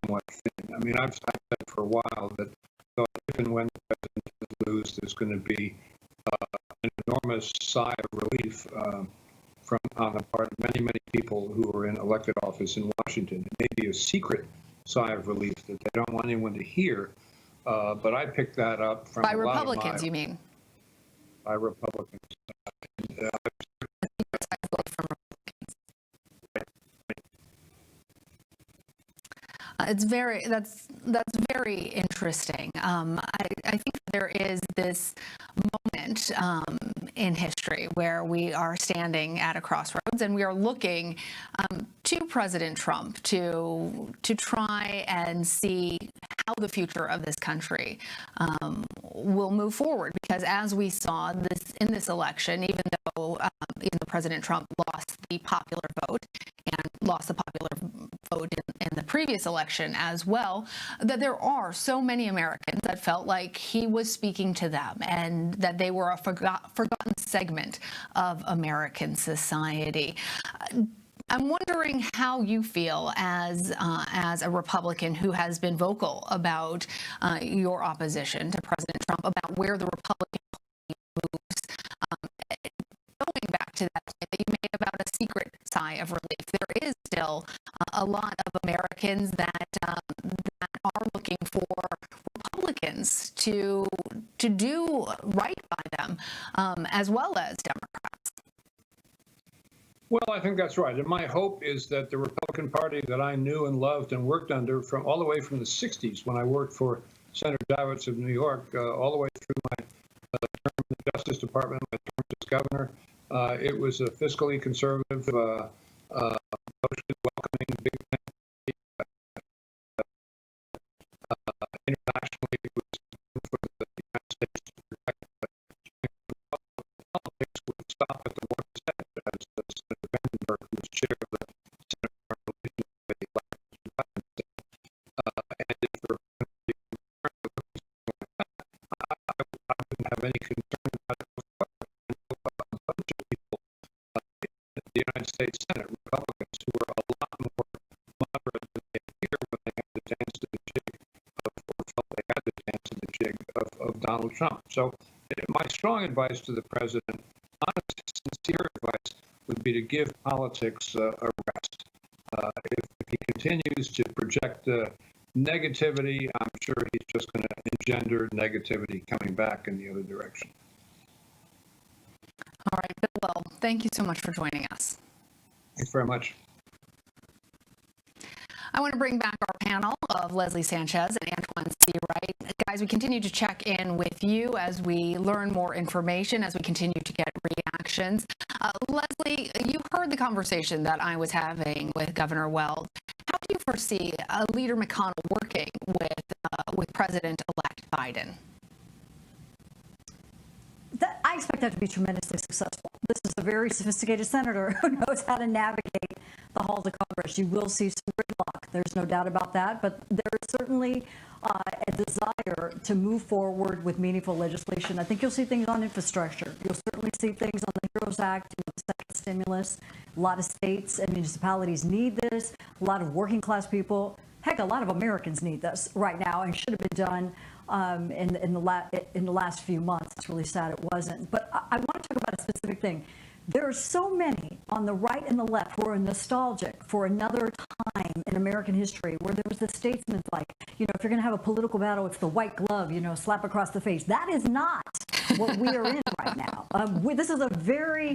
Somewhat thin. I mean, I've said for a while that if and when the president does lose, there's going to be an enormous sigh of relief from on the part of many, many people who are in elected office in Washington. It may be a secret sigh of relief that they don't want anyone to hear, but I picked that up from by Republicans. You mean? By Republicans. That's very interesting. I think there is this moment in history where we are standing at a crossroads and we are looking to President Trump to try and see how the future of this country will move forward. Because as we saw in this election, even though President Trump lost the popular vote and lost the popular vote in the previous election as well, that there are so many Americans that felt like he was speaking to them and that they were a forgotten segment of American society. I'm wondering how you feel as a Republican who has been vocal about your opposition to President Trump, about where the Republican Party moves. Going back to that point that you made about a secret sigh of relief, there is still a lot of Americans that are looking for Republicans to do right by them, as well as Democrats. Well, I think that's right. And my hope is that the Republican Party that I knew and loved and worked under from all the way from the 60s when I worked for Senator Javits of New York, all the way through my term in the Justice Department, my term as governor, it was a fiscally conservative, welcoming, big internationally, it was for the United States to protect politics would stop at the water's edge, as Senator Vandenberg, who was chair of the Senate Foreign Relations Committee, and if there were going to be I wouldn't have any concern about it whatsoever. A bunch of people in the United States Senate, Republicans, who are a lot more moderate than they appear when they have to dance to the jig or felt they had to dance to the jig of Donald Trump. So my strong advice to the president, honest, sincere advice, would be to give politics a rest. If he continues to project negativity, I'm sure he's just going to engender negativity coming back in the other direction. All right, Bill Weld, thank you so much for joining us. Thanks very much. I want to bring back our panel of Leslie Sanchez and Antoine C. Wright. Guys, we continue to check in with you as we learn more information, as we continue to get reactions. Leslie, you heard the conversation that I was having with Governor Weld. How do you foresee Leader McConnell working with President-elect Biden? I expect that to be tremendously successful. This is a very sophisticated senator who knows how to navigate the halls of Congress. You will see some gridlock. There's no doubt about that. But there is certainly a desire to move forward with meaningful legislation. I think you'll see things on infrastructure. You'll certainly see things on the HEROES Act, the second stimulus. A lot of states and municipalities need this. A lot of working class people, heck, a lot of Americans need this right now and should have been done in the last few months. It's really sad it wasn't. But I want to talk about a specific thing. There are so many on the right and the left who are nostalgic for another time in American history where there was the statesman like, if you're going to have a political battle, it's the white glove, slap across the face. That is not what we are in right now. This is a very